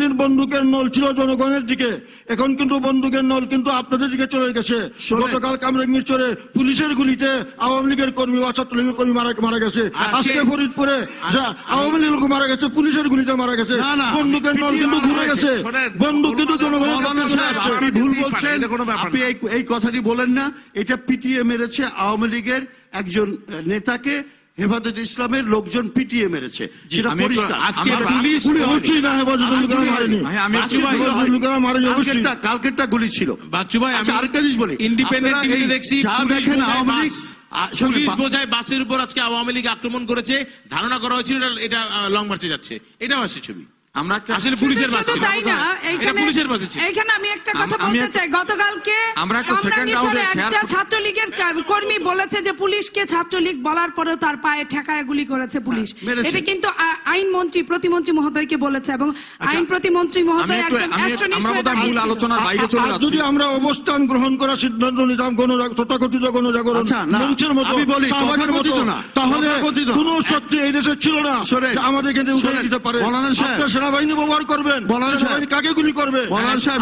দীর্ঘদিন বন্দুকের নল ছিল জনগণের দিকে, এখন কিন্তু বন্দুকের নল কিন্তু আপনাদের দিকে চলে গেছে। গতকাল কামরাঙ্গীরচরে পুলিশের গুলিতে আওয়ামী লীগের কর্মী বা ছাত্রলীগের কর্মী মারা গেছে। আজকে ফরিদপুরে আওয়ামী লীগ লোক মারা গেছে, পুলিশের গুলিতে মারা গেছে। বন্দুকের নল কিন্তু ঘুরে গেছে, বন্দুক কিন্তু জনগণের আপনি ভুল বলছেন। আপনি এই কথাটি বলেন না। এটা পিটিয়ে মেরেছে আওয়ামী লীগের একজন নেতাকে, হেফাজত ইসলামের লোকজন পিটিয়ে মেরেছে, সেটা পরিষ্কার। আজকে পুলিশ কালকেরটা গুলি ছিল। আরেকটা জিনিস বলি, দেখেন আওয়ামী লীগ পুলিশ বোঝায় বাসের উপর আজকে আওয়ামী লীগ আক্রমণ করেছে, ধারণা করা হয়েছিল এটা লং মার্চে যাচ্ছে। এটাও আসছে ছবি। আসলে পুলিশের বাস ছিল, এটা পুলিশের বাস ছিল। এইখানে আমি একটা কথা বলতে চাই, গতকালকে একটা ছাত্রলীগের কর্মী বলেছে যে পুলিশকে ছাত্রলীগ বলার পরেও তার পায়ে ঠেকায় গুলি করেছে পুলিশ। এটা কিন্তু আইনমন্ত্রী প্রতিমন্ত্রী মহোদয়কে বলেছে, এবং আইন প্রতিমন্ত্রী মহোদয় একদম যদি আমরা অবস্থান গ্রহণ করার সিদ্ধান্ত নিতাম তথাকথিত গণজাগরণ মঞ্চের মতো, তাহলে কোন শক্তি এই দেশে ছিল না আমাদের কিন্তু উঠে দিতে পারে। সেনাবাহিনী ব্যবহার করবেন, সেনাবাহিনী কাকে গুলি করবে?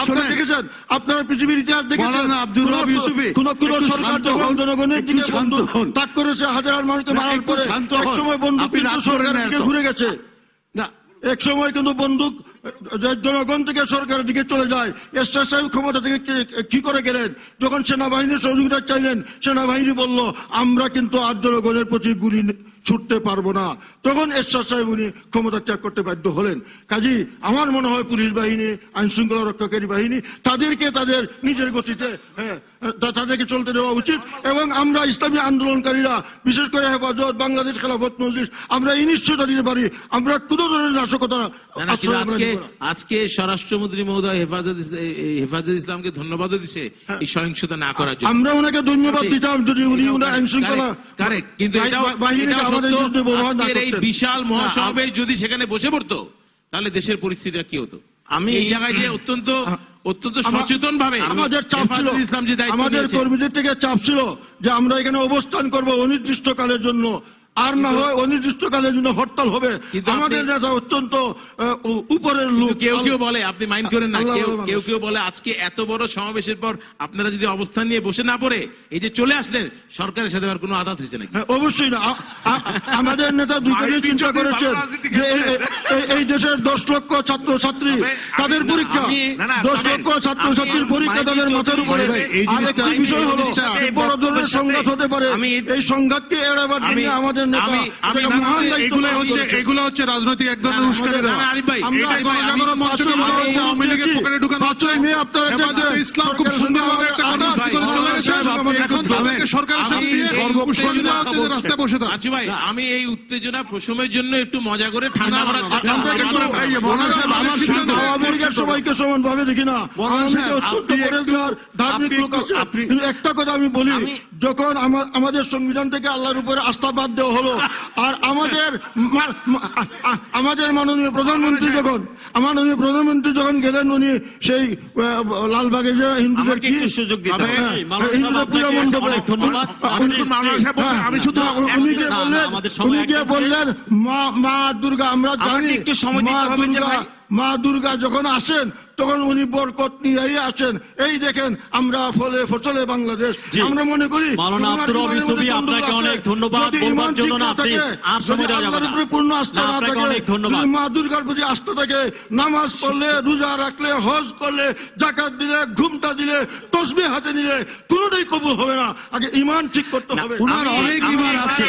আপনারা দেখেছেন, আপনারা পৃথিবীর ইতিহাস দেখেছেন, কোন সরকার যখন জনগণের দিকে তাক করেছে, হাজার মানুষকে মারার পরে একসময় বন্দুক সরকারের দিকে ঘুরে গেছে। এক সময় কিন্তু বন্দুক জনগণ থেকে সরকারের দিকে চলে যায়। এরশাদ সাহেব ক্ষমতা থেকে কি করে গেলেন? যখন সেনাবাহিনীর সহযোগিতা চাইলেন, সেনাবাহিনী বলল আমরা কিন্তু আর জনগণের প্রতি গুলি ছুটতে পারবো না। তখন এরশাদ সাহেব উনি ক্ষমতা ত্যাগ করতে বাধ্য হলেন। কাজী আমার মনে হয় পুলিশ বাহিনী, আইন শৃঙ্খলা রক্ষাকারী বাহিনী, তাদেরকে তাদের নিজের গতিতে তাদেরকে চলতে দেওয়া উচিত। এবং আমরা ইসলামী আন্দোলনকারীরা, বিশেষ করে হেফাজত, বাংলাদেশ খেলাফত মজলিস, আমরা এই নিশ্চয়তা দিতে পারি আমরা কোন ধরনের নাশকতা। আজকে স্বরাষ্ট্রমন্ত্রী মহোদয় হেফাজত ইসলামকে ধন্যবাদ দিছে এই সহিংসতা না করার জন্য। আমরা ওনাকে ধন্যবাদ দিতাম যদি উনি আইন শৃঙ্খলা কারেক্ট, কিন্তু এই বিশাল মহাসমাবেশ যদি সেখানে বসে পড়তো তাহলে দেশের পরিস্থিতিটা কি হতো? আমি এই জায়গায় যে অত্যন্ত সচেতন ভাবে আমাদের চাপ ছিল, আমাদের কর্মীদের থেকে চাপ ছিল যে আমরা এখানে অবস্থান করব অনির্দিষ্টকালের জন্য, আর না হয় অনির্দিষ্টকালের জন্য হরতাল হবে। আমাদের নেতা অত্যন্ত উপরের লোক। কেউ কেউ বলে, আপনি মাইন্ড করেন না, কেউ কেউ বলে আজকে এত বড় সমাবেশের পর আপনারা যদি অবস্থান নিয়ে বসে না পড়ে এই যে চলে আসলেন, সরকারের সাথে আর কোনো আঘাত হয়েছে নাকি? অবশ্যই না। আমাদের নেতা দুজনেই চিন্তা করেছেন যে এই দেশের 10 লক্ষ ছাত্রছাত্রী, তাদের পরীক্ষা, 10 লক্ষ ছাত্রছাত্রীর পরীক্ষা তাদের মাথার উপরে। আরেকটি বিষয় হলো বড় ধরনের সংঘাত হতে পারে, এই সংঘাতকে এড়াবার জন্য আমাদের এগুলো হচ্ছে রাজনৈতিক এক ধরনের উস্কানি দেওয়া। গণজাগরণ মঞ্চকে বলা হচ্ছে আওয়ামী লীগের পকেটে ঢুকানো হচ্ছে। ইসলাম খুব সুন্দরভাবে একটা কথা করে চলে গেছে, এখন তাদেরকে সরকারের সাথে দিয়ে রাস্তায় বসে থাকে। আচ্ছা ভাই, আমি এই উত্তেজনা প্রশমের জন্য একটু মজা করে ঠান্ডা করার সবাইকে সমান ভাবে দেখি না। ধার্মিক লোক আছে, একটা কথা আমি বলি, যখন আমাদের সংবিধান থেকে আল্লাহর উপরে আস্থা বাদ দেওয়া হলো, আর আমাদের মাননীয় প্রধানমন্ত্রী যখন গেলেন, উনি সেই লালবাগে যে হিন্দুদের কি সুযোগ হিন্দুদের পূজা মণ্ডপে উনি গিয়ে বললেন মা দুর্গা, আমরা জানি মা দুর্গা যখন আসেন তখন উনি বরকত নিয়ে আসেন। এই দেখেন আমরা ফলে ফসলে বাংলাদেশ। আমরা মনে করি পূর্ণ আস্থা না থাকে, মা দুর্গার প্রতি আস্থা থাকে, নামাজ পড়লে, রোজা রাখলে, হজ করলে, জাকাত দিলে, ঘুমটা দিলে, তসবিহ হাতে নিলে কোনোটাই কবুল হবে না। আগে ঈমান ঠিক করতে হবে। অনেক ঈমান আছে।